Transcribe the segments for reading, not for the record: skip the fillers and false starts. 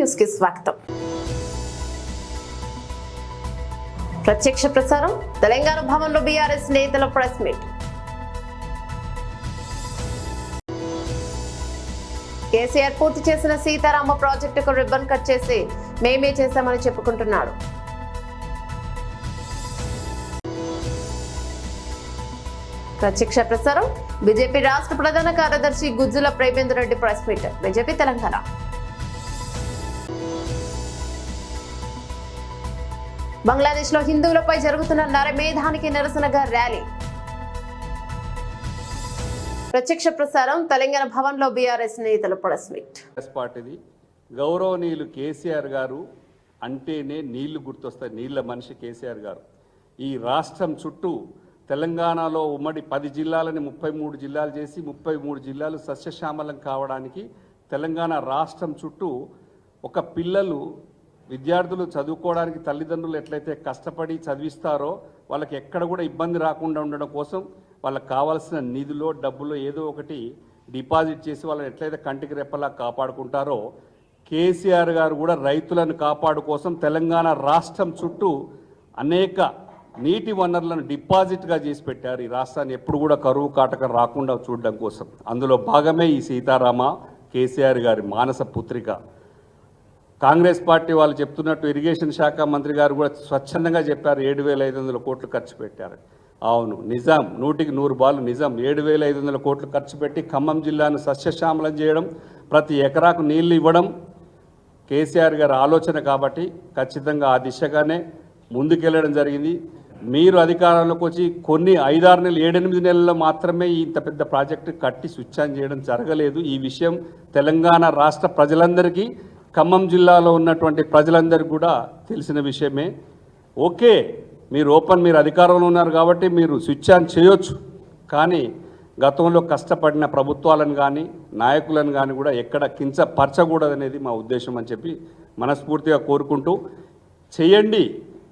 News కి స్వాగతం. ప్రత్యక్ష ప్రసారం తెలంగాణ భవన్లో బీఆర్ఎస్ నేతల ప్రెస్ మీట్. కేసీఆర్ పూర్తి చేసిన సీతారామ ప్రాజెక్టుకు రిబ్బన్ కట్ చేసి మేమే చేశామని చెప్పుకుంటున్నాడు. ప్రత్యక్ష ప్రసారం బీజేపీ రాష్ట్ర ప్రధాన కార్యదర్శి Gujjula Premender Reddy press meet. BJP Telangana. Bangladesh లో హిందువులపై జరుగుతున్న నరమేధానికి నిరసనగా ర్యాలీ. ప్రత్యక్ష ప్రసారం తెలంగాణ భవన్ లో బీఆర్ఎస్ నేతల ప్రెస్ మీట్. పార్టీది గౌరవనీయులు కేసీఆర్ గారు అంటేనే నీళ్లు గుర్తొస్తాయి. నీళ్ల మనిషి కేసీఆర్ గారు. ఈ రాష్ట్రం చుట్టూ తెలంగాణలో ఉమ్మడి 10 జిల్లాలని 33 జిల్లాలు చేసి 33 జిల్లాలు సస్యశ్యామలం కావడానికి తెలంగాణ రాష్ట్రం చుట్టూ ఒక పిల్లలు విద్యార్థులు చదువుకోవడానికి తల్లిదండ్రులు ఎట్లయితే కష్టపడి చదివిస్తారో వాళ్ళకి ఎక్కడ కూడా ఇబ్బంది రాకుండా ఉండడం కోసం వాళ్ళకి కావాల్సిన నిధులో డబ్బులో ఏదో ఒకటి డిపాజిట్ చేసి వాళ్ళని ఎట్లయితే కంటికి రెప్పలా కాపాడుకుంటారో కేసీఆర్ గారు కూడా రైతులను కాపాడు కోసం తెలంగాణ రాష్ట్రం చుట్టూ అనేక నీటి వనరులను డిపాజిట్గా చేసి పెట్టారు. ఈ రాష్ట్రాన్ని ఎప్పుడు కూడా కరువు కాటక రాకుండా చూడడం కోసం. అందులో భాగమే ఈ సీతారామ కేసీఆర్ గారి మానస పుత్రిక. కాంగ్రెస్ పార్టీ వాళ్ళు చెప్తున్నట్టు ఇరిగేషన్ శాఖ మంత్రి గారు కూడా స్వచ్ఛందంగా చెప్పారు 7,500 కోట్లు ఖర్చు పెట్టారు. అవును, నిజాం, 100కి 100 బాలు నిజాం. 7,500 కోట్లు ఖర్చు పెట్టి ఖమ్మం జిల్లాను సస్యశ్యామలం చేయడం, ప్రతి ఎకరాకు నీళ్లు ఇవ్వడం కేసీఆర్ గారి ఆలోచన. కాబట్టి ఖచ్చితంగా ఆ దిశగానే ముందుకెళ్ళడం జరిగింది. మీరు అధికారంలోకి వచ్చి కొన్ని 5-6 నెలలు 7-8 నెలల్లో మాత్రమే ఇంత పెద్ద ప్రాజెక్టు కట్టి స్విచ్ ఆన్ చేయడం జరగలేదు. ఈ విషయం తెలంగాణ రాష్ట్ర ప్రజలందరికీ, ఖమ్మం జిల్లాలో ఉన్నటువంటి ప్రజలందరికీ కూడా తెలిసిన విషయమే. ఓకే, మీరు అధికారంలో ఉన్నారు కాబట్టి మీరు స్విచ్ ఆన్ చేయొచ్చు. కానీ గతంలో కష్టపడిన ప్రభుత్వాలను కానీ నాయకులను కానీ కూడా ఎక్కడ కించపరచకూడదనేది మా ఉద్దేశం అని చెప్పి మనస్ఫూర్తిగా కోరుకుంటూ చేయండి.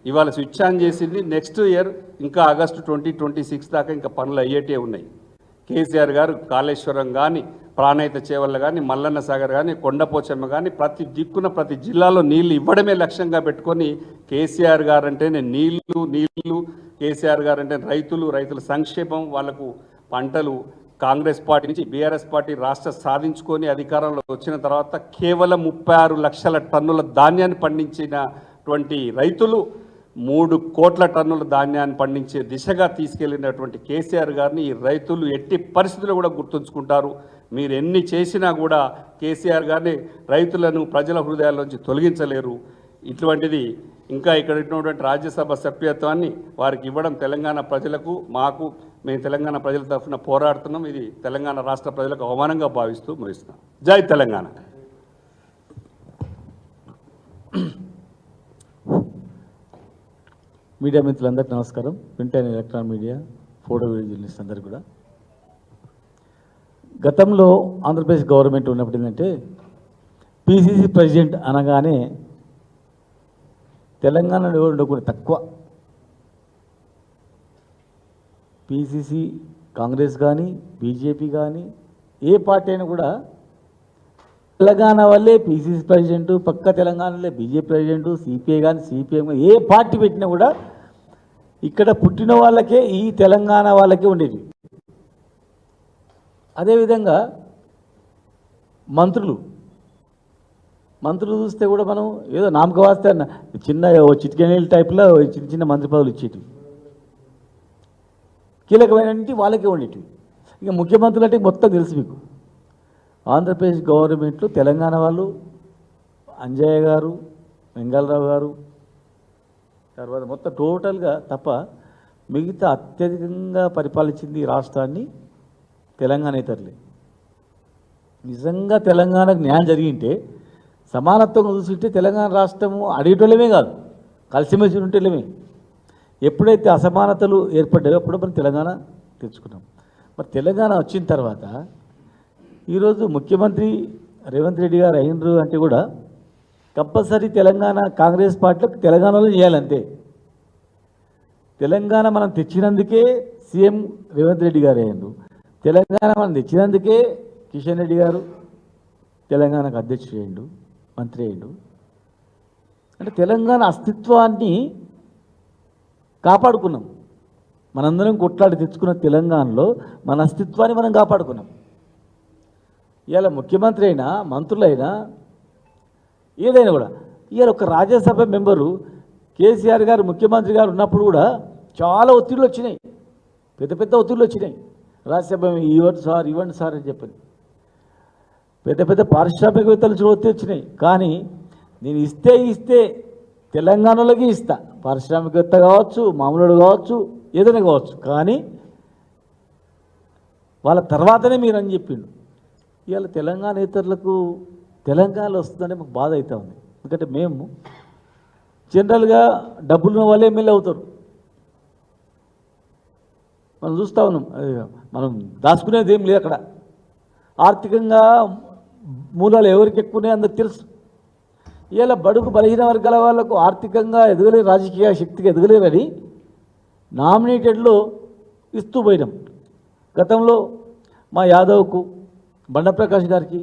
ఇవాళ స్విచ్ ఆన్ చేసింది. నెక్స్ట్ ఇయర్ ఇంకా ఆగస్టు 2026 దాకా ఇంకా పనులు అయ్యేటే ఉన్నాయి. కేసీఆర్ గారు కాళేశ్వరం కానీ, ప్రాణహిత చేవల్ల కానీ, మల్లన్న సాగర్ కానీ, కొండపోచమ్మ కానీ ప్రతి దిక్కున ప్రతి జిల్లాలో నీళ్లు ఇవ్వడమే లక్ష్యంగా పెట్టుకొని కేసీఆర్ గారు అంటేనే నీళ్లు, కేసీఆర్ గారు అంటే రైతుల సంక్షేమం, వాళ్లకు పంటలు. కాంగ్రెస్ పార్టీ నుంచి బీఆర్ఎస్ పార్టీ రాష్ట్ర సాధించుకొని అధికారంలో వచ్చిన తర్వాత కేవలం 36 లక్షల టన్నుల ధాన్యాన్ని పండించినటువంటి రైతులు 3 కోట్ల టన్నుల ధాన్యాన్ని పండించే దిశగా తీసుకెళ్లినటువంటి కేసీఆర్ గారిని ఈ రైతులు ఎట్టి పరిస్థితుల్లో కూడా గుర్తుంచుకుంటారు. మీరు ఎన్ని చేసినా కూడా కేసీఆర్ గారిని రైతులను ప్రజల హృదయాల్లోంచి తొలగించలేరు. ఇటువంటిది ఇంకా ఇక్కడ ఉన్నటువంటి రాజ్యసభ సభ్యత్వాన్ని వారికి ఇవ్వడం తెలంగాణ ప్రజలకు, మేము తెలంగాణ ప్రజల తరఫున పోరాడుతున్నాం. ఇది తెలంగాణ రాష్ట్ర ప్రజలకు అవమానంగా భావిస్తూ ముగిస్తున్నాం. జై తెలంగాణ. మీడియా మిత్రులందరికీ నమస్కారం. Print and electronic media, photo video journalist అందరికీ కూడా. గతంలో ఆంధ్రప్రదేశ్ గవర్నమెంట్ ఉన్నప్పుడు ఏంటంటే పిసిసి ప్రెసిడెంట్ అనగానే తెలంగాణలో ఎవరు కూడా తక్కువ. పిసిసి కాంగ్రెస్ కానీ బీజేపీ కానీ ఏ పార్టీ అయినా కూడా తెలంగాణ వల్లే పిసిసి ప్రెసిడెంట్, పక్క తెలంగాణలో బీజేపీ ప్రెసిడెంట్, సిపిఐ కానీ సిపిఎం కానీ ఏ పార్టీ పెట్టినా కూడా ఇక్కడ పుట్టిన వాళ్ళకే, ఈ తెలంగాణ వాళ్ళకే ఉండేది. అదేవిధంగా మంత్రులు చూస్తే కూడా మనం ఏదో నామక వాస్తే చిన్న చిటికెనీళ్ళ టైప్లో చిన్న మంత్రి పదవులు ఇచ్చేటివి, కీలకమైనటువంటి వాళ్ళకే ఉండేటివి. ఇక ముఖ్యమంత్రులు అంటే మొత్తం తెలుసు మీకు. ఆంధ్రప్రదేశ్ గవర్నమెంట్లో తెలంగాణ వాళ్ళు అంజయ్య గారు, వెంగళరావు గారు, తర్వాత మొత్తం టోటల్గా తప్ప మిగతా అత్యధికంగా పరిపాలించింది ఈ రాష్ట్రాన్ని తెలంగాణ ఇతరులే. నిజంగా తెలంగాణకు న్యాయం జరిగింటే, సమానత్వం చూస్తుంటే తెలంగాణ రాష్ట్రము అడిగేటోళ్ళమే కాదు, కలిసిమెలిసి ఉంటేళ్ళమే. ఎప్పుడైతే అసమానతలు ఏర్పడ్డాయో అప్పుడు మనం తెలంగాణ తెచ్చుకున్నాం. మరి తెలంగాణ వచ్చిన తర్వాత ఈరోజు ముఖ్యమంత్రి రేవంత్ రెడ్డి గారు అయినరు అంటే కూడా కంపల్సరీ తెలంగాణ కాంగ్రెస్ పార్టీలకు తెలంగాణలో చేయాలంతే. తెలంగాణ మనం తెచ్చినందుకే సీఎం రేవంత్ రెడ్డి గారు అయ్యారు. తెలంగాణ మనం తెచ్చినందుకే కిషన్ రెడ్డి గారు తెలంగాణకు అధ్యక్షుడు. మంత్రి అయ్యాడు. అంటే తెలంగాణ అస్తిత్వాన్ని కాపాడుకున్నాం. మనందరం కొట్లాడి తెచ్చుకున్న తెలంగాణలో మన అస్తిత్వాన్ని మనం కాపాడుకున్నాం. ఇవాళ ముఖ్యమంత్రి అయినా మంత్రులైనా ఏదైనా కూడా ఇవాళ ఒక రాజ్యసభ మెంబరు కేసీఆర్ గారు ముఖ్యమంత్రి గారు ఉన్నప్పుడు కూడా చాలా ఒత్తిళ్ళు వచ్చినాయి, పెద్ద పెద్ద ఒత్తిళ్ళు వచ్చినాయి. రాజ్యసభ ఇవ్వండి సార్ అని చెప్పని పెద్ద పెద్ద పారిశ్రామికవేత్తలు కూడా ఒత్తిడి వచ్చినాయి. కానీ నేను ఇస్తే తెలంగాణలోకి ఇస్తా, పారిశ్రామికవేత్త కావచ్చు, మామూలుడు కావచ్చు, ఏదైనా కావచ్చు, కానీ వాళ్ళ తర్వాతనే మీరు అని చెప్పిండు. ఇవాళ తెలంగాణేతరులకు తెలంగాణలో వస్తుందని మాకు బాధ అవుతా ఉంది. ఎందుకంటే మేము జనరల్గా డబ్బులున్న వాళ్ళే ఎమ్మెల్యే అవుతారు. మనం చూస్తూ ఉన్నాం, మనం దాచుకునేది ఏం లేదు అక్కడ. ఆర్థికంగా మూలాలు ఎవరికి ఎక్కువనే అందరికి తెలుసు. ఇవాళ బడుగు బలహీన వర్గాల వాళ్ళకు ఆర్థికంగా ఎదగలేరు, రాజకీయ శక్తిగా ఎదగలేరని నామినేటెడ్లో ఇస్తూ పోయినాం. గతంలో మా యాదవ్కు బండప్రకాష్ గారికి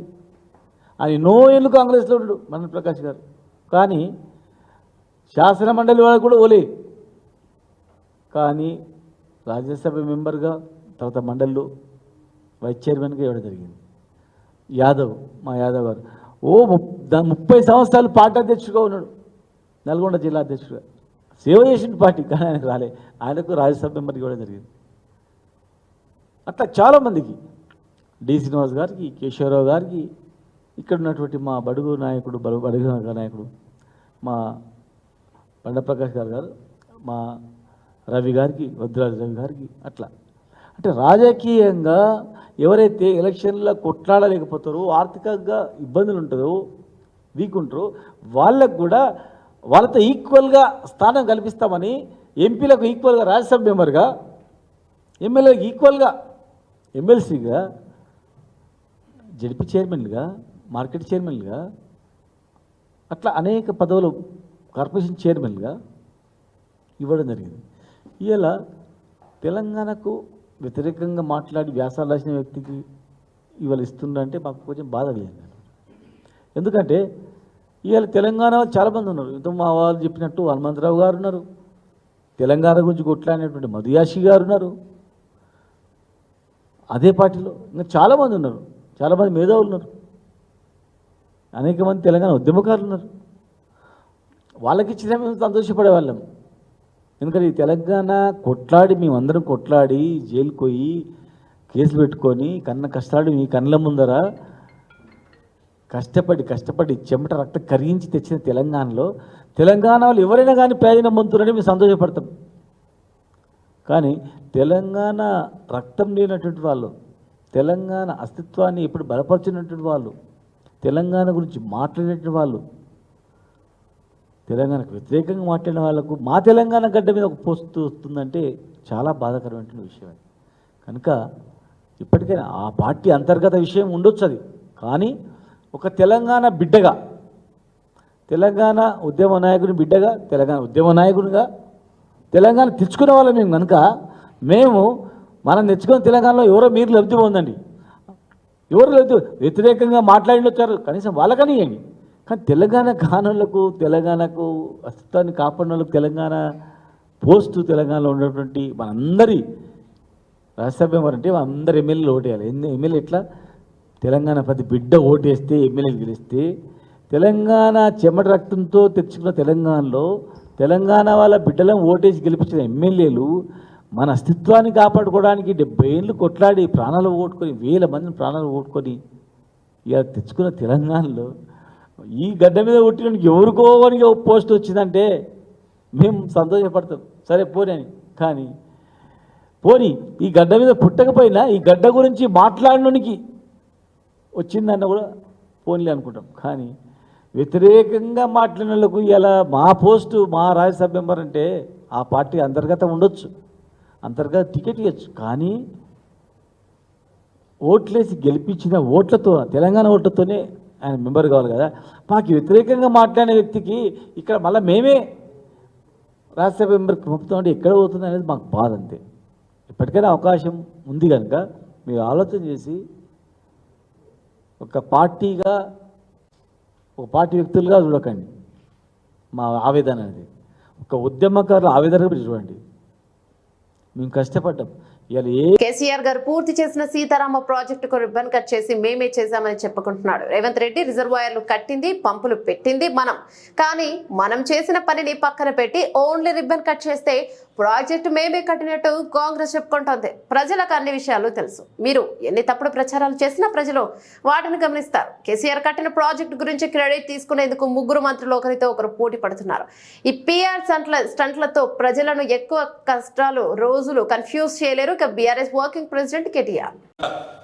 ఆయన ఎన్నో ఏళ్ళు కాంగ్రెస్లో ఉన్నాడు బండప్రకాష్ గారు, కానీ శాసన మండలి వాళ్ళకు కూడా ఓలే. కానీ రాజ్యసభ మెంబర్గా తర్వాత మండలిలో వైస్ చైర్మన్గా ఇవ్వడం జరిగింది. మా యాదవ్ గారు 30 సంవత్సరాలు పార్టీ అధ్యక్షుడిగా ఉన్నాడు, నల్గొండ జిల్లా అధ్యక్షుడిగా సేవ చేసిన పార్టీ, కానీ ఆయనకు రాలే. ఆయనకు రాజ్యసభ మెంబర్కి ఇవ్వడం జరిగింది. అట్లా చాలామందికి డి శ్రీనివాస్ గారికి, కేశవరావు గారికి, ఇక్కడ ఉన్నటువంటి మా బడుగు నాయకుడు నాయకుడు మా బండప్రకాష్ గారు, మా రవి గారికి, వద్రాజు రవి గారికి, అట్లా అంటే రాజకీయంగా ఎవరైతే ఎలక్షన్లో కొట్లాడలేకపోతారో, ఆర్థికంగా ఇబ్బందులు ఉంటుందో, వీక్ ఉంటారో వాళ్ళకు కూడా వాళ్ళతో ఈక్వల్గా స్థానం కల్పిస్తామని ఎంపీలకు ఈక్వల్గా రాజ్యసభ మెంబర్గా, ఎమ్మెల్యేలకు ఈక్వల్గా ఎమ్మెల్సీగా, జడ్పీ చైర్మన్గా, మార్కెట్ చైర్మన్గా, అట్లా అనేక పదవులు కార్పొరేషన్ చైర్మన్గా ఇవ్వడం జరిగింది. ఇలా తెలంగాణకు వ్యతిరేకంగా మాట్లాడి వ్యాసాలు రాసిన వ్యక్తికి ఇవాళ ఇస్తుందంటే మాకు కొంచెం బాధ లేదు. ఎందుకంటే ఇవాళ తెలంగాణ చాలామంది ఉన్నారు. ఇంత మా వాళ్ళు చెప్పినట్టు హనుమంతరావు గారు ఉన్నారు, తెలంగాణ గురించి కొట్లాడినటువంటి మధుయాషి గారు ఉన్నారు, అదే పార్టీలో ఇంకా చాలామంది ఉన్నారు, చాలామంది మేధావులు ఉన్నారు, అనేక మంది తెలంగాణ ఉద్యమకారులు ఉన్నారు. వాళ్ళకి ఇచ్చిన మేము సంతోషపడే వాళ్ళం. ఎందుకంటే ఈ తెలంగాణ కొట్లాడి మేమందరం కొట్లాడి జైలుకు పోయి కేసులు పెట్టుకొని కష్టాడు మీ కళ్ళ ముందర కష్టపడి చెమట రక్తం కరిగించి తెచ్చిన తెలంగాణలో తెలంగాణ వాళ్ళు ఎవరైనా కానీ ప్రయోజనం పొందుతున్నారని మేము సంతోషపడతాం. కానీ తెలంగాణ రక్తం లేనటువంటి వాళ్ళు, తెలంగాణ అస్తిత్వాన్ని ఎప్పుడు బలపరిచినటువంటి వాళ్ళు, తెలంగాణ గురించి మాట్లాడినటువంటి వాళ్ళు, తెలంగాణకు వ్యతిరేకంగా మాట్లాడిన వాళ్ళకు మా తెలంగాణ గడ్డ మీద ఒక పోస్ట్ వస్తుందంటే చాలా బాధాకరమైన విషయం. కనుక ఇప్పటికైనా ఆ పార్టీ అంతర్గత విషయం ఉండొచ్చు అది, కానీ ఒక తెలంగాణ బిడ్డగా, తెలంగాణ ఉద్యమ నాయకుని బిడ్డగా, తెలంగాణ ఉద్యమ నాయకునిగా తెలంగాణ తెచ్చుకునే వాళ్ళం మేము. కనుక మేము మనం తెచ్చుకున్న తెలంగాణలో ఎవరో మీరు లబ్ధి పొందండి, ఎవరు లబ్ధి వ్యతిరేకంగా మాట్లాడినొచ్చారు కనీసం వాళ్ళకని ఇవ్వండి. కానీ తెలంగాణ కానులకు, తెలంగాణకు అస్తిత్వాన్ని కాపాడిన వాళ్ళకు తెలంగాణ పోస్టు తెలంగాణలో ఉన్నటువంటి మనందరి రాజ్యసభ మెంబర్ అంటే అందరు ఎమ్మెల్యేలు ఓటేయాలి. ఎమ్మెల్యే ఎట్లా తెలంగాణ ప్రతి బిడ్డ ఓటేస్తే ఎమ్మెల్యేలు గెలిస్తే, తెలంగాణ చెమట రక్తంతో తెచ్చుకున్న తెలంగాణలో తెలంగాణ వాళ్ళ బిడ్డలను ఓటేసి గెలిపించిన ఎమ్మెల్యేలు మన అస్తిత్వాన్ని కాపాడుకోవడానికి 70 ఏళ్ళు కొట్లాడి ప్రాణాలు ఓటుకొని, 1000 మందిని ప్రాణాలు ఓటుకొని ఇక తెచ్చుకున్న తెలంగాణలో ఈ గడ్డ మీద పుట్టినకి ఎవరికోవనికి పోస్ట్ వచ్చిందంటే మేము సంతోషపడతాం. సరే పోనీ అని. కానీ పోనీ ఈ గడ్డ మీద పుట్టకపోయినా ఈ గడ్డ గురించి మాట్లాడడానికి వచ్చిందన్న కూడా పోనీలే అనుకుంటాం. కానీ వ్యతిరేకంగా మాట్లాడిన వాళ్ళకు ఇలా మా పోస్టు, మా రాజ్యసభ మెంబర్ అంటే ఆ పార్టీ అంతర్గతం ఉండొచ్చు, అంతర్గత టికెట్ ఇవ్వచ్చు. కానీ ఓట్లేసి గెలిపించిన ఓట్లతో, తెలంగాణ ఓట్లతోనే ఆయన మెంబర్ కావాలి కదా. మాకు వ్యతిరేకంగా మాట్లాడిన వ్యక్తికి ఇక్కడ మళ్ళీ మేమే రాజ్యసభ మెంబర్కి పంపుతామంటే ఎక్కడ పోతుంది అనేది మాకు బాధ. అంతే. ఇప్పటికైనా అవకాశం ఉంది కనుక మీరు ఆలోచన చేసి ఒక పార్టీగా ఒక పార్టీ వ్యక్తులుగా చూడకండి మా ఆవేదన అనేది. ఒక ఉద్యమకారుల ఆవేదన చూడండి. మేము కష్టపడ్డాం. ఇవాళ కేసీఆర్ గారు పూర్తి చేసిన సీతారామ ప్రాజెక్టుకు రిబ్బన్ కట్ చేసి మేమే చేశామని చెప్పుకుంటున్నాడు రేవంత్ రెడ్డి. రిజర్వాయర్లు కట్టింది, పంపులు పెట్టింది కానీ మనం చేసిన పనిని పక్కన పెట్టి ఓన్లీ రిబ్బన్ కట్ చేస్తే ప్రాజెక్టు మేమే కట్టినట్టు కాంగ్రెస్ చెప్పుకుంటోంది. ప్రజలకు అన్ని విషయాలు తెలుసు. మీరు ఎన్ని తప్పుడు ప్రచారాలు చేసినా ప్రజలు వాటిని గమనిస్తారు. కేసీఆర్ కట్టిన ప్రాజెక్టు గురించి క్రెడిట్ తీసుకునేందుకు ముగ్గురు మంత్రులు ఒకరితో ఒకరు పోటీ పడుతున్నారు. ఈ పిఆర్ స్టంట్లతో ప్రజలను ఎక్కువ కష్టాలు రోజులు కన్ఫ్యూజ్ చేయలేరు. బీఆర్ఎస్ వర్కింగ్ ప్రెసిడెంట్ కేటీఆర్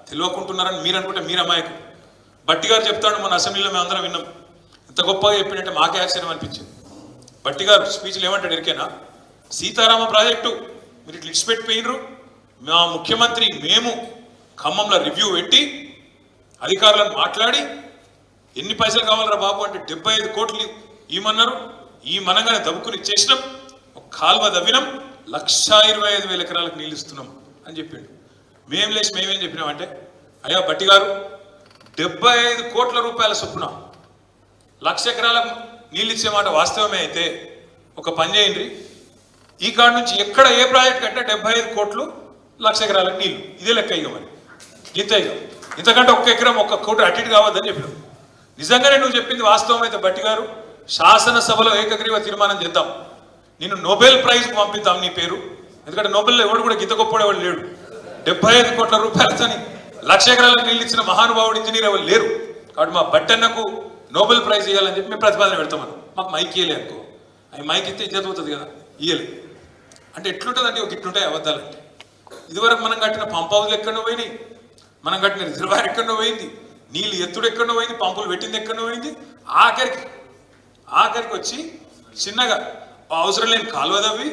తెలియకుంటున్నారని మీరు అనుకుంటే మీరు అమాయకు. బట్టి గారు చెప్తాడు, మన అసెంబ్లీలో మేము అందరం విన్నాం. ఎంత గొప్పగా చెప్పినట్టే మాకే ఆశ్చర్యం అనిపించింది. బట్టి గారు స్పీచ్లు ఏమంటాడు ఎరికేనా? సీతారామ ప్రాజెక్టు మీరు ఇట్లా ఇడిచిపెట్టిపోయినరు, మా ముఖ్యమంత్రి మేము ఖమ్మంలో రివ్యూ పెట్టి అధికారులను మాట్లాడి ఎన్ని పైసలు కావాలరా బాబు అంటే 75 కోట్లు ఇవ్వమన్నారు. ఈ మనంగానే దబ్బుకుని ఇచ్చేసినాం, ఒక కాల్వ దవ్వినాం, 1,25,000 ఎకరాలకు నీళ్ళు ఇస్తున్నాం అని చెప్పిండు. మేమేం చెప్పినామంటే, అయ్యా బట్టి గారు 75 కోట్ల రూపాయల చొప్పున 1,00,000 ఎకరాలకు నీళ్ళు ఇచ్చే మాట వాస్తవమే అయితే ఒక పని చేయండి, ఈ కాడ నుంచి ఎక్కడ ఏ ప్రాజెక్ట్ కంటే 75 కోట్లు 1,00,000 ఎకరాలకు నీళ్ళు, ఇదే లెక్క ఇవ్వమని. ఇంతకంటే ఒక్క ఎకరం 1 కోటి అటు ఇటు కావద్దని చెప్పినాం. నిజంగానే నువ్వు చెప్పింది వాస్తవం అయితే బట్టి గారు, శాసనసభలో ఏకగ్రీవ తీర్మానం చేద్దాం, నేను నోబెల్ ప్రైజ్కి పంపిద్దాం నీ పేరు. ఎందుకంటే నోబెల్లో ఎవడు కూడా గీత గొప్పవాడు లేడు. 75 కోట్ల రూపాయలతో 1,00,000 ఎకరాలకు నీళ్ళు ఇచ్చిన మహానుభావుడు ఇంజనీర్ ఎవరు లేరు. కాబట్టి మా బట్టన్నకు నోబెల్ ప్రైజ్ ఇవ్వాలని చెప్పి మేము ప్రతిపాదన పెడతామని. మాకు మైక్ ఇయ్యలే అనుకో, అవి మైక్ ఇస్తే ఇజ్జత అవుతుంది కదా, ఇయ్యలే అంటే ఎట్లుంటుందంటే ఒక ఇట్లుంటాయి అబద్ధాలంటే. ఇదివరకు మనం కట్టిన పంప్ హౌస్లు ఎక్కడో పోయినాయి, మనం కట్టిన రిజర్వాయర్ ఎక్కడో పోయింది, నీళ్ళు ఎత్తుడు ఎక్కడో పోయింది, పంపులు పెట్టింది ఎక్కడో పోయింది. ఆఖరికి వచ్చి చిన్నగా అవసరం లేని కాలువ తవ్వి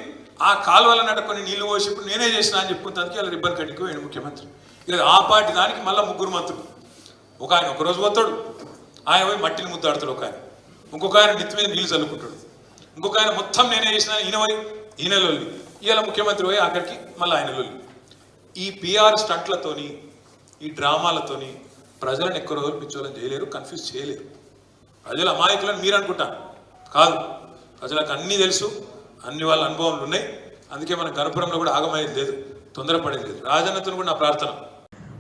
ఆ కాలువల నడుకొని నీళ్లు పోసి ఇప్పుడు నేనే చేసిన అని చెప్పుకుంటానికి అలా రిబ్బన్ కట్టింగ్ పోయాడు ముఖ్యమంత్రి. ఇక ఆ పార్టీ దానికి మళ్ళీ ముగ్గురు మంత్రులు. ఒక ఆయన ఒకరోజు పోతాడు, ఆయన పోయి మట్టిని ముద్దాడుతాడు ఒక ఆయన, ఇంకొక ఆయన నెత్తి మీద నీళ్ళు చల్లుకుంటాడు, ఇంకొక ఆయన మొత్తం నేనే చేసిన ఈయన లొల్లి. ఇవాళ ముఖ్యమంత్రి పోయి ఆఖరికి మళ్ళీ ఆయన లొల్లి. ఈ పిఆర్ స్టంట్లతోని ఈ డ్రామాలతోని ప్రజలను ఎక్కువ రోజులు పిచ్చోళ్ళని చేయలేరు, కన్ఫ్యూజ్ చేయలేరు. ప్రజల అమాయకులను మీరు అనుకుంటారు కాదు, ప్రజలకు అన్నీ తెలుసు, అన్ని వాళ్ళ అనుభవాలు ఉన్నాయి. అందుకే మన గణపురంలో కూడా ఆగమయ్యేది లేదు, తొందరపడేది లేదు. రాజన్నతో కూడా నా ప్రార్థన.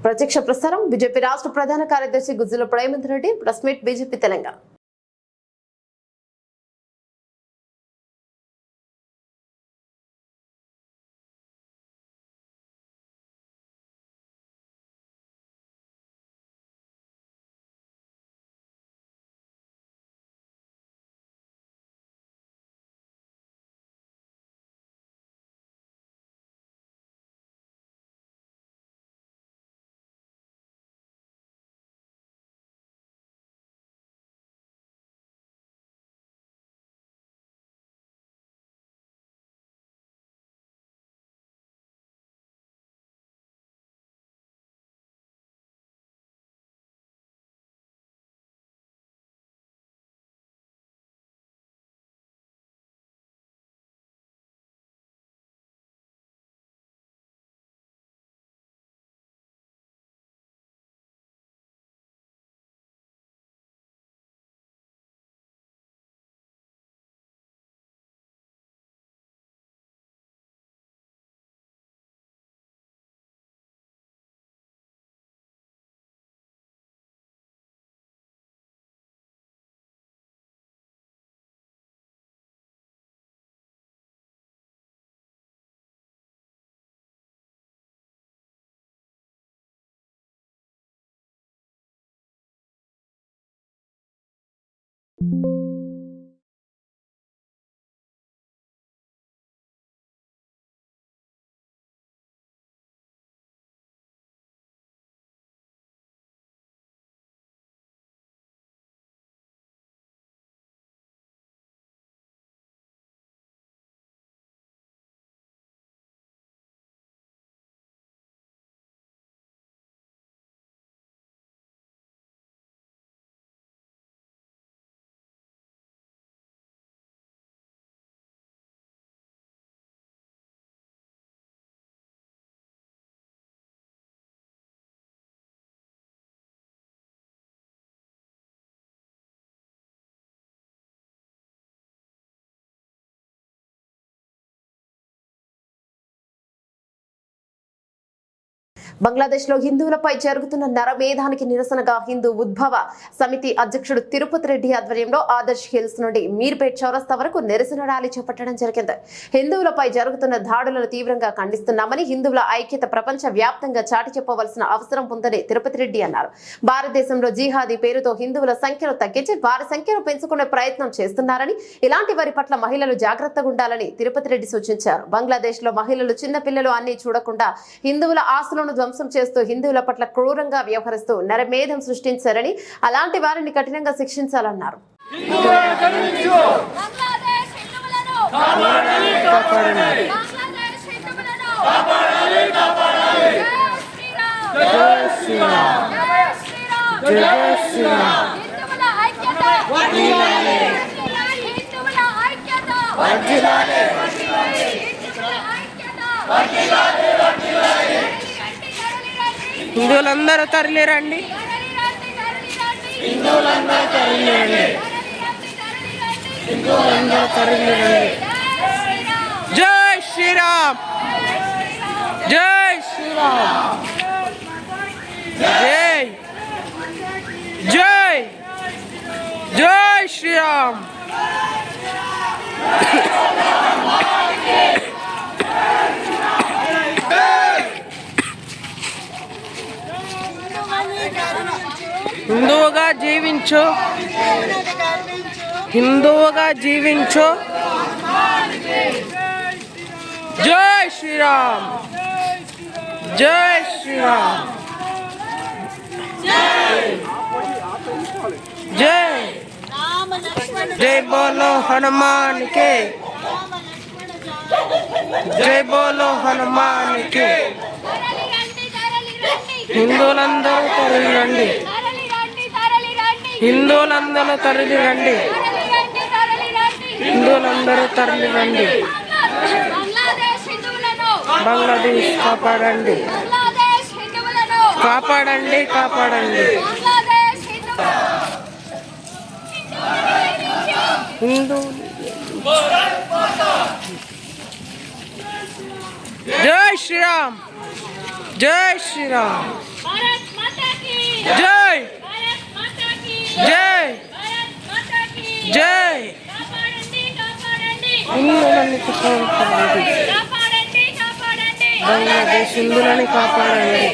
ప్రత్యక్ష ప్రసారం. బీజేపీ రాష్ట్ర ప్రధాన కార్యదర్శి Gujjula Premender Reddy press meet, BJP Telangana. బంగ్లాదేశ్లో హిందువులపై జరుగుతున్న నరమేధానికి నిరసనగా హిందూ ఉద్భవ సమితి అధ్యక్షుడు తిరుపతి రెడ్డి ఆధ్వర్యంలో ఆదర్శ్ హిల్స్ నుండి మీర్పేట్ చౌరస్తా వరకు నిరసన ర్యాలీ చేపట్టడం జరిగింది. హిందువులపై జరుగుతున్న దాడులను తీవ్రంగా ఖండిస్తున్నామని, హిందువుల ఐక్యత ప్రపంచ వ్యాప్తంగా చాటి చెప్పవలసిన అవసరం ఉందని తిరుపతి రెడ్డి అన్నారు. భారతదేశంలో జిహాదీ పేరుతో హిందువుల సంఖ్యను తగ్గించి వారి సంఖ్యను పెంచుకునే ప్రయత్నం చేస్తున్నారని, ఇలాంటి వారి పట్ల మహిళలు జాగ్రత్తగా ఉండాలని తిరుపతి రెడ్డి సూచించారు. బంగ్లాదేశ్ లో మహిళలు, చిన్న పిల్లలు అన్ని చూడకుండా హిందువుల ఆస్తులను ధ్వంసం చేస్తూ హిందువుల పట్ల క్రూరంగా వ్యవహరిస్తూ నరమేధం సృష్టించారని, అలాంటి వారిని కఠినంగా శిక్షించాలన్నారు. హిందువులందరూ తరలి రండి. జై శ్రీరామ్, జై శ్రీరామ్, జై జై జై శ్రీరామ్. హిందువుగా జీవించు, హిందువుగా జీవించు. జై శ్రీరామ్, జై శ్రీరామ్, జై జై బోలో హనుమాన్ కే, జై బోలో హనుమాన్ కే. హిందువులందరూ తరలి రండి, హిందువులందరూ తరలి రండి, హిందువులందరూ తరలి రండి. బంగ్లాదేశ్ కాపాడండి, కాపాడండి, కాపాడండి. హిందూ జై శ్రీరామ్, జై శ్రీరామ్, జై జై జై. హిందువులని కాపాడండి, బంగ్లాదేశ్ హిందువులని కాపాడండి.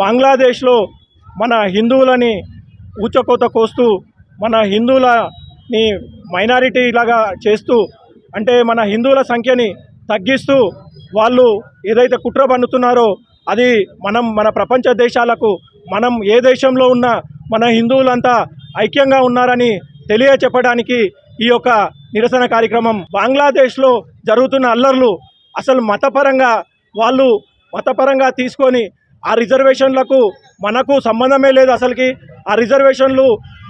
బంగ్లాదేశ్లో మన హిందువులని ఊచకోత కోస్తూ, మన హిందువులని మైనారిటీ లాగా చేస్తూ, అంటే మన హిందువుల సంఖ్యని తగ్గిస్తూ వాళ్ళు ఏదైతే కుట్ర పన్నుతున్నారో అది మన ప్రపంచ దేశాలకు మనం ఏ దేశంలో ఉన్నా మన హిందువులంతా ఐక్యంగా ఉన్నారని తెలియచెప్పడానికి ఈ యొక్క నిరసన కార్యక్రమం. బంగ్లాదేశ్లో జరుగుతున్న అల్లర్లు అసలు మతపరంగా తీసుకొని ఆ రిజర్వేషన్లకు మనకు సంబంధమే లేదు. అసలుకి ఆ రిజర్వేషన్లు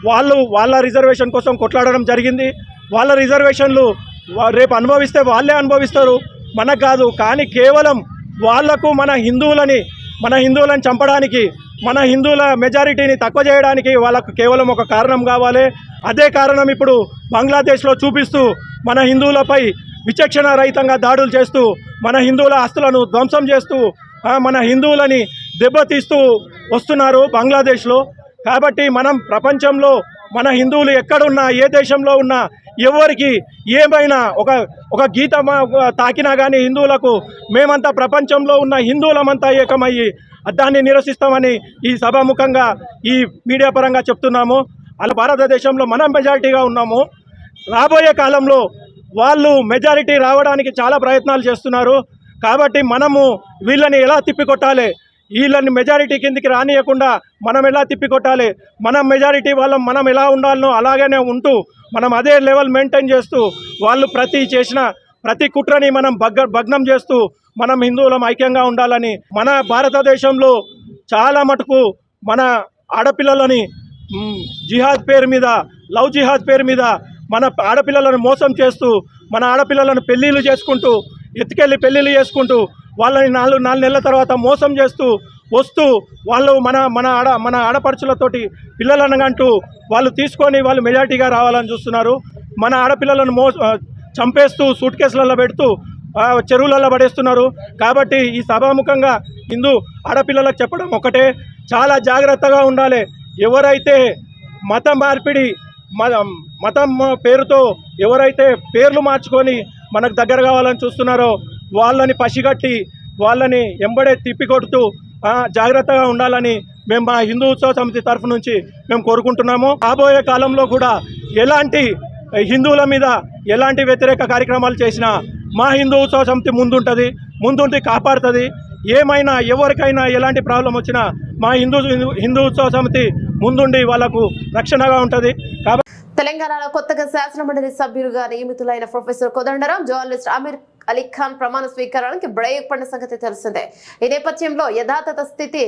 వాళ్ళ రిజర్వేషన్ కోసం కొట్లాడడం జరిగింది. వాళ్ళ రిజర్వేషన్లు రేపు అనుభవిస్తే వాళ్ళే అనుభవిస్తారు, మనకు కాదు. కానీ కేవలం వాళ్లకు మన హిందువులను చంపడానికి, మన హిందువుల మెజారిటీని తక్కువ చేయడానికి వాళ్ళకు కేవలం ఒక కారణం కావాలి. అదే కారణం ఇప్పుడు బంగ్లాదేశ్లో చూపిస్తూ మన హిందువులపై విచక్షణ రహితంగా దాడులు చేస్తూ, మన హిందువుల ఆస్తులను ధ్వంసం చేస్తూ, మన హిందువులని దెబ్బతీస్తూ వస్తున్నారు బంగ్లాదేశ్లో. కాబట్టి మనం ప్రపంచంలో మన హిందువులు ఎక్కడున్నా, ఏ దేశంలో ఉన్నా, ఎవరికి ఏమైనా ఒక గీత తాకినా కానీ హిందువులకు మేమంతా ప్రపంచంలో ఉన్న హిందువులమంతా ఏకమయ్యి దాన్ని నిరసిస్తామని ఈ సభాముఖంగా ఈ మీడియా పరంగా చెప్తున్నాము. అలా భారతదేశంలో మనం మెజారిటీగా ఉన్నాము. రాబోయే కాలంలో వాళ్ళు మెజారిటీ రావడానికి చాలా ప్రయత్నాలు చేస్తున్నారు. కాబట్టి మనము వీళ్ళని ఎలా తిప్పికొట్టాలి, వీళ్ళని మెజారిటీ కిందికి రానియకుండా మనం ఎలా తిప్పికొట్టాలి, మనం మెజారిటీ వాళ్ళం మనం ఎలా ఉండాలనో అలాగనే ఉంటూ మనం అదే లెవెల్ మెయింటైన్ చేస్తూ వాళ్ళు చేసిన ప్రతి కుట్రని మనం భగ్నం చేస్తూ మనం హిందువులం ఐక్యంగా ఉండాలని. మన భారతదేశంలో చాలా మటుకు మన ఆడపిల్లలని జిహాద్ పేరు మీద, లవ్ జిహాద్ పేరు మీద మన ఆడపిల్లలను మోసం చేస్తూ, మన ఆడపిల్లలను పెళ్ళిళ్ళు చేసుకుంటూ, ఎత్తుకెళ్ళి పెళ్ళిళ్ళు చేసుకుంటూ, వాళ్ళని నాలుగు నెలల తర్వాత మోసం చేస్తూ వస్తూ వాళ్ళు మన ఆడపడుచులతోటి పిల్లలను అంటూ వాళ్ళు తీసుకొని వాళ్ళు మెజారిటీగా రావాలని చూస్తున్నారు. మన ఆడపిల్లలను చంపేస్తూ సూట్ కేసులలో పెడుతూ చెరువులలో పడేస్తున్నారు. కాబట్టి ఈ సభాముఖంగా హిందూ ఆడపిల్లలకు చెప్పడం ఒకటే, చాలా జాగ్రత్తగా ఉండాలి. ఎవరైతే మత మార్పిడి మతం పేరుతో ఎవరైతే పేర్లు మార్చుకొని మనకు దగ్గర కావాలని చూస్తున్నారో వాళ్ళని పసిగట్టి వాళ్ళని ఎంబడే తిప్పికొడుతూ జాగ్రత్తగా ఉండాలని మేము మా హిందూ ఉత్సవ సమితి తరఫు నుంచి మేము కోరుకుంటున్నాము. రాబోయే కాలంలో కూడా ఎలాంటి హిందువుల మీద ఎలాంటి వ్యతిరేక కార్యక్రమాలు చేసినా మా హిందూ ఉత్సవ సమితి ముందుండి కాపాడుతుంది. ఏమైనా ఎవరికైనా ఎలాంటి ప్రాబ్లం వచ్చినా మా హిందూ ఉత్సవ సమితి ముందుండి వాళ్లకు రక్షణగా ఉంటుంది. కాబట్టి తెలంగాణలో కొత్తగా శాసనమండలి సభ్యులుగా నియమితులైన ప్రొఫెసర్ కోదండరాం, జర్నలిస్ట్ అమీర్ అలీ ఖాన్ ప్రమాణ స్వీకారానికి బ్రేక్ సంగతి తెలిసిందే. ఈ నేపథ్యంలో యథాతథ స్థితి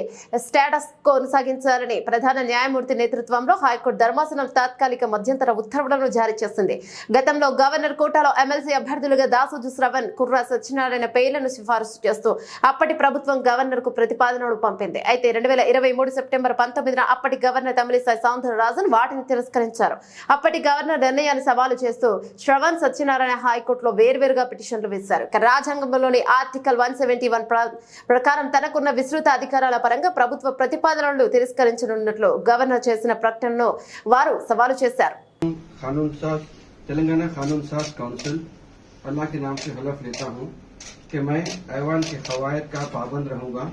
స్టేటస్ కొనసాగించాలని ప్రధాన న్యాయమూర్తి నేతృత్వంలో హైకోర్టు ధర్మాసనం తాత్కాలిక మధ్యంతర ఉత్తర్వులను జారీ చేసింది. గతంలో గవర్నర్ కోటాలో ఎమ్మెల్సీ అభ్యర్థులుగా దాసోజు శ్రవణ్, కుర్రా సత్యనారాయణ పేర్లను సిఫారసు చేస్తూ అప్పటి ప్రభుత్వం గవర్నర్ కు ప్రతిపాదనలు పంపింది. అయితే 2023 సెప్టెంబర్ 19న అప్పటి గవర్నర్ తమిళిసై సౌందరరాజన్ వాటిని తిరస్కరించారు. అప్పటి గవర్నర్ నిర్ణయాన్ని సవాలు చేస్తూ శ్రవణ్, సత్యనారాయణ హైకోర్టులో వేర్వేరుగా పిటిషన్లు వేశారు. రాజ్యాంగంలోని ఆర్టికల్ 171 ప్రకారం తనకున్న విస్తృత అధికారాల పరంగా ప్రభుత్వ ప్రతిపాదనలు తిరస్కరించనున్నట్లు గవర్నర్ చేసిన ప్రకటనను వారు సవాలు చేశారు. तेलंगाना कानून साज काउंसिल अल्लाह के नाम से हलफ लेता हूँ कि मैं ऐवान के कवायद का पाबंद रहूँगा,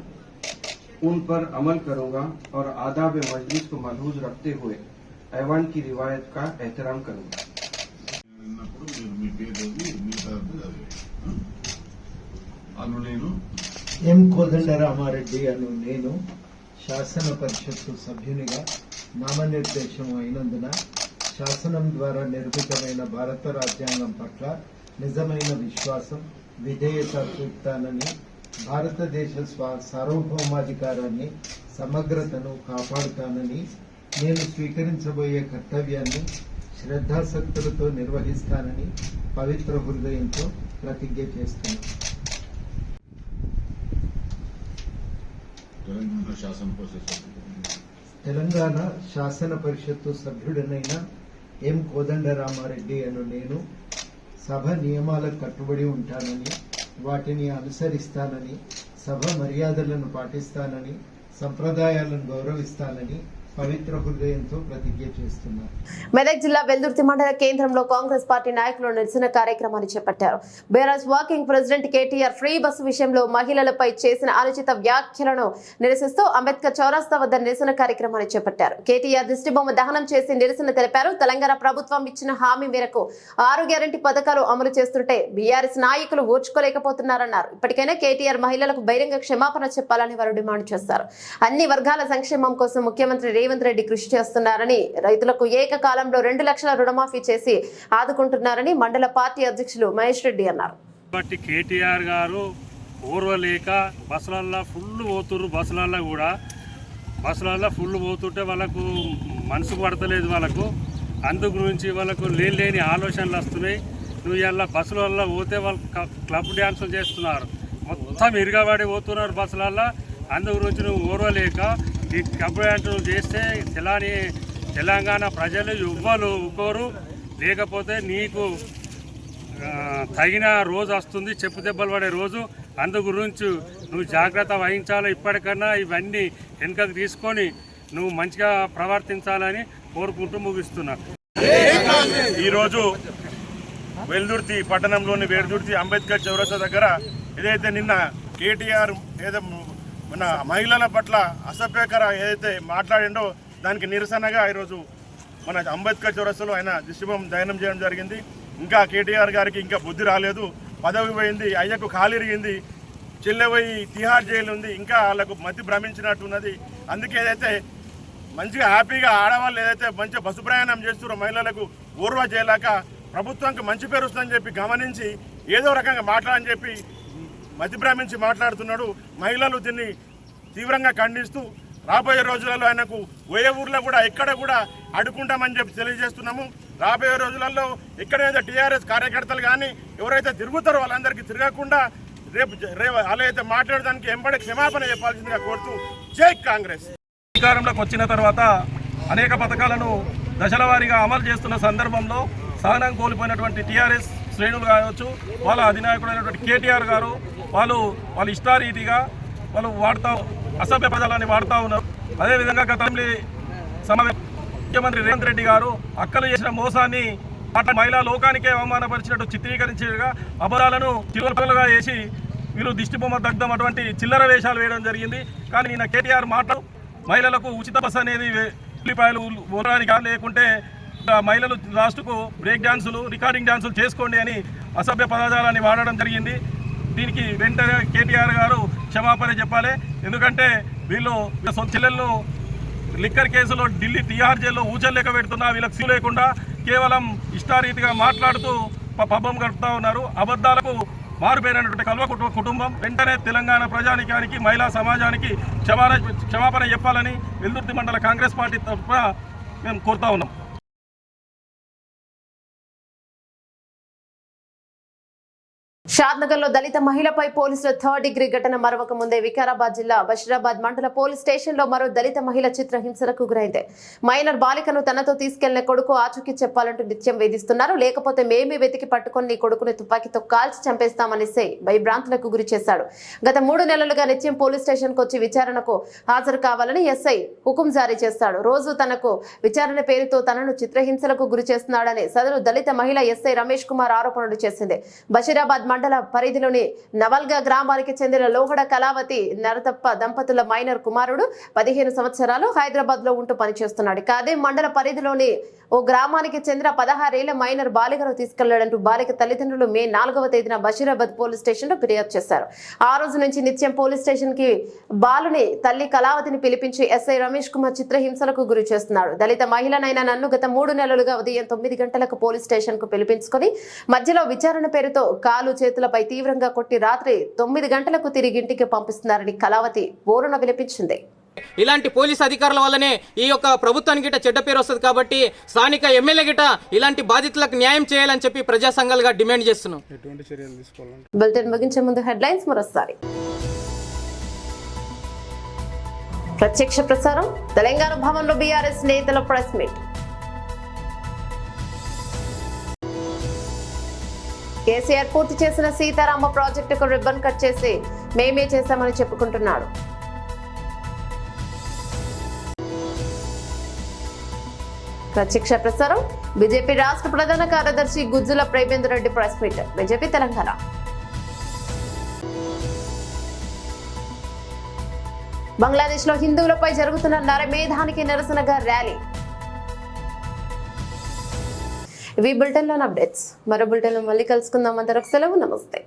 उन पर अमल करूँगा और आदाब मजलिस को मलहूज रखते हुए ऐवान की रिवायत का एहतराम करूँगा. ఎం కోదండరామారెడ్డి అను నేను శాసన పరిషత్తు సభ్యునిగా నామనిర్దేశం అయినందున శాసనం ద్వారా నిర్మితమైన భారత రాజ్యాంగం పట్ల నిజమైన విశ్వాసం, విధేయత చూపుతానని, భారతదేశ సార్వభౌమాధికారాన్ని, సమగ్రతను కాపాడుతానని, నేను స్వీకరించబోయే కర్తవ్యాన్ని శ్రద్ధాసక్తులతో నిర్వహిస్తానని పవిత్ర హృదయంతో ప్రతిజ్ఞ చేస్తున్నాను. తెలంగాణ శాసన పరిషత్తు సభ్యుడనైన ఎం కోదండరామారెడ్డి అను నేను సభ నియమాలకు కట్టుబడి ఉంటానని, వాటిని అనుసరిస్తానని, సభ మర్యాదలను పాటిస్తానని, సంప్రదాయాలను గౌరవిస్తానని పవిత్ర హృదయంతో ప్రతిజ్ఞ చేస్తున్నారు. మెదక్ జిల్లా వెల్దుర్తి మండల కేంద్రంలో కాంగ్రెస్ పార్టీ నాయకులు నిరసన కార్యక్రమాన్ని చేపట్టారు. BRS working president KTR free bus విషయంలో మహిళలపై చేసిన అనుచిత వ్యాఖ్యలను నిరసిస్తూ అంబేద్కర్ చౌరస్తా వద్ద నిరసన కార్యక్రమాన్ని చేపట్టారు. కేటీఆర్ దిష్టిబొమ్మ దహనం చేసి నిరసన తెలిపారు. తెలంగాణ ప్రభుత్వం ఇచ్చిన హామీ మేరకు 6 గ్యారెంటీ పథకాలు అమలు చేస్తుంటే బీఆర్ఎస్ నాయకులు ఓర్చుకోలేకపోతున్నారన్నారు. ఇప్పటికైనా కేటీఆర్ మహిళలకు బహిరంగ క్షమాపణ చెప్పాలని వారు డిమాండ్ చేశారు. అన్ని వర్గాల సంక్షేమం కోసం ముఖ్యమంత్రి రేవంత్ రెడ్డి కృషి చేస్తున్నారని, రైతులకు ఏకకాలంలో 2 లక్షల రుణమాఫీ చేసి ఆదుకుంటున్నారని మండల పార్టీ అధ్యక్షులు మహేష్ రెడ్డి అన్నారు. కేటీఆర్ గారు ఓర్వలేక బస్సులల్లో ఫుల్ పోతుర్రు. బస్సులల్లో ఫుల్ పోతుంటే వాళ్ళకు మనసుకు పడతలేదు. వాళ్ళకు అందు గురించి వాళ్ళకు లేని ఆలోచనలు వస్తున్నాయి. నువ్వు ఇలా బస్సులలో పోతే వాళ్ళు క్లబ్ డ్యాన్సులు చేస్తున్నారు, మొత్తం ఇరుగబడి పోతున్నారు బస్సులల్లో. అందు గురించి నువ్వు ఓర్వలేక ఈ క్లబ్ డ్యాన్సులు చేస్తే తెలంగాణ ప్రజలు ఎవ్వరు ఒక్కోరు, లేకపోతే నీకు తగిన రోజు వస్తుంది, చెప్పు దెబ్బలు పడే రోజు. అందు గురించి నువ్వు జాగ్రత్త వహించాలి. ఇప్పటికన్నా ఇవన్నీ వెనుకకు తీసుకొని నువ్వు మంచిగా ప్రవర్తించాలని కోరుకుంటూ ముగిస్తున్నా. ఈరోజు వెల్దుర్తి పట్టణంలోని వెల్దుర్తి అంబేద్కర్ చౌరస్తా దగ్గర ఏదైతే నిన్న కేటీఆర్ ఏదో మన మహిళల పట్ల అసభ్యకర ఏదైతే మాట్లాడిండో దానికి నిరసనగా ఈరోజు మన అంబేద్కర్ చౌరస్తాలో ఆయన దిష్టిబొమ్మ దహనం చేయడం జరిగింది. ఇంకా కేటీఆర్ గారికి ఇంకా బుద్ధి రాలేదు, పదవి పోయింది, అయ్యకు కాలిరిగింది, చెల్లెపోయి తిహార్ జైలు ఉంది, ఇంకా వాళ్ళకు మతి భ్రమించినట్టున్నది. అందుకే ఏదైతే మంచిగా హ్యాపీగా ఆడవాళ్ళు ఏదైతే మంచిగా బస్సు ప్రయాణం చేస్తున్నారో మహిళలకు ఓర్వ చేయలేక ప్రభుత్వానికి మంచి పేరు వస్తుందని చెప్పి గమనించి ఏదో రకంగా మాట్లాడని చెప్పి మతి భ్రమించి మాట్లాడుతున్నాడు. మహిళలు దీన్ని తీవ్రంగా ఖండిస్తూ రాబోయే రోజులలో ఆయనకు ఏ ఊర్లో కూడా ఎక్కడ కూడా అడ్డుకుంటామని చెప్పి తెలియజేస్తున్నాము. రాబోయే రోజులలో ఎక్కడైతే టీఆర్ఎస్ కార్యకర్తలు కానీ ఎవరైతే తిరుగుతారో వాళ్ళందరికీ తిరగకుండా రేపు అలా అయితే మాట్లాడడానికి ఎంబడి క్షమాపణ చెప్పాల్సిందిగా కోరుతూ జై కాంగ్రెస్. అధికారంలోకి వచ్చిన తర్వాత అనేక పథకాలను దశల వారీగా అమలు చేస్తున్న సందర్భంలో సహనం కోల్పోయినటువంటి టీఆర్ఎస్ శ్రేణులు కావచ్చు, వాళ్ళ అధినాయకుడైనటువంటి కేటీఆర్ గారు వాళ్ళు ఇష్టారీతిగా వాళ్ళు అసభ్య పదాలని వాడుతూ ఉన్నారు. అదేవిధంగా గత ముఖ్యమంత్రి రేవంత్ రెడ్డి గారు అక్కలు చేసిన మోసాన్ని మహిళా లోకానికే అవమానపరిచినట్టు చిత్రీకరించేగా అబద్ధాలను చిలువలుగా వేసి వీళ్ళు దిష్టిబొమ్మ దగ్ధం అటువంటి చిల్లర వేషాలు వేయడం జరిగింది. కానీ నిన్న కేటీఆర్ మాటలు మహిళలకు ఉచిత బస్ అనేది ఉల్లిపాయలు ఊరడానికి లేకుంటే మహిళలు లాస్ట్కు బ్రేక్ డాన్సులు రికార్డింగ్ డాన్సులు చేసుకోండి అని అసభ్య పదజాలాన్ని వాడడం జరిగింది. దీనికి వెంటనే కేటీఆర్ గారు క్షమాపణ చెప్పాలి. ఎందుకంటే వీళ్ళు సొంత చెల్లెలను లిక్కర్ కేసులో ఢిల్లీ తిహార్ జైల్లో ఊచలేక పెడుతున్నా వీళ్ళకి సిగ్గు లేకుండా కేవలం ఇష్టారీతిగా మాట్లాడుతూ పబ్బం గడుపుతూ ఉన్నారు. అబద్ధాలకు మారుపేరైనటువంటి కల్వ కుటుంబం వెంటనే తెలంగాణ ప్రజానికానికి మహిళా సమాజానికి క్షమాపణ చెప్పాలని వెల్దుర్తి మండల కాంగ్రెస్ పార్టీ తరఫున మేము కోరుతా ఉన్నాం. షాద్నగర్ లో దళిత మహిళపై పోలీసుల 3rd డిగ్రీ ఘటన మరొక ముందే వికారాబాద్ జిల్లా బషీరాబాద్ మండల పోలీస్ స్టేషన్ లో మరో దళిత మహిళ చిత్రహింసలకు గురైంది. మైనర్ బాలికను తనతో తీసుకెళ్లిన కొడుకు ఆచూకీ చెప్పాలంటూ నిత్యం వేధిస్తున్నారు. లేకపోతే మేమే వెతికి పట్టుకుని నీ కొడుకుని తుపాకీతో కాల్చి చంపేస్తామనేసి భయభ్రాంతులకు గురి చేశాడు. గత 3 నెలలుగా నిత్యం పోలీస్ స్టేషన్ కు వచ్చి విచారణకు హాజరు కావాలని ఎస్ఐ హుకుం జారీ చేస్తాడు. రోజు తనకు విచారణ పేరుతో తనను చిత్రహింసలకు గురి చేస్తున్నాడని సదరు దళిత మహిళ ఎస్ఐ రమేష్ కుమార్ ఆరోపణలు చేసింది. బషీరాబాద్ మండల పరిధిలోని నవల్గా గ్రామానికి చెందిన లోహడ కళావతి నరతప్ప దంపతుల మైనర్ కుమారుడు 15 సంవత్సరాలు హైదరాబాద్ లో ఉంటూ పనిచేస్తున్నాడు. అదే మండల పరిధిలోని ఓ గ్రామానికి చెందిన 16 ఏళ్ల మైనర్ బాలికను తీసుకెళ్లాడంటూ బాలిక తల్లిదండ్రులు మే 4వ తేదీన బషీరాబాద్ పోలీస్ స్టేషన్ లో ఫిర్యాదు చేశారు. ఆ రోజు నుంచి నిత్యం పోలీస్ స్టేషన్ కి బాలుని తల్లి కళావతిని పిలిపించి ఎస్ఐ రమేష్ కుమార్ చిత్రహింసలకు గురి చేస్తున్నాడు. దళిత మహిళనైన నన్ను గత 3 నెలలుగా ఉదయం 9 గంటలకు పోలీస్ స్టేషన్ కు పిలిపించుకొని మధ్యలో విచారణ పేరుతో కాలు చేతులపై తీవ్రంగా కొట్టి రాత్రి 9 గంటలకు తిరిగి ఇంటికి పంపిస్తున్నారని కళావతి బోరున విలపించింది. ఇలాంటి పోలీస్ అధికారుల వల్లనే ఈ యొక్క ప్రభుత్వానికి గిట్ట చెడ్డ పేరు వస్తుంది. కాబట్టి స్థానిక ఎమ్మెల్యే గిట్ట ఇలాంటి బాధితులకు న్యాయం చేయాలని చెప్పి ప్రజా సంఘాలుగా డిమాండ్ చేస్తున్నాం. బులెటిన్ ముగించే ముందు హెడ్లైన్స్ మరోసారి. ప్రత్యక్ష ప్రసారం తెలంగాణ భవన్లో బీఆర్ఎస్ నేతల ప్రెస్ మీట్. కేసీఆర్ పూర్తి చేసిన సీతారామ ప్రాజెక్టుకు రిబ్బన్ కట్ చేసి మేమే చేశామని చెప్పుకుంటున్నాడు. ప్రత్యక్ష ప్రసారం బీజేపీ రాష్ట్ర ప్రధాన కార్యదర్శి Gujjula Premender Reddy press meet. BJP Telangana. Bangladesh లో హిందువులపై జరుగుతున్న నరమేధానికి నిరసనగా ర్యాలీ. ఇవి బులెటిన్లోని అప్డేట్స్. మరో బులెటిన్లో మళ్ళీ కలుసుకుందాం. అందరికి సెలవు. నమస్తే.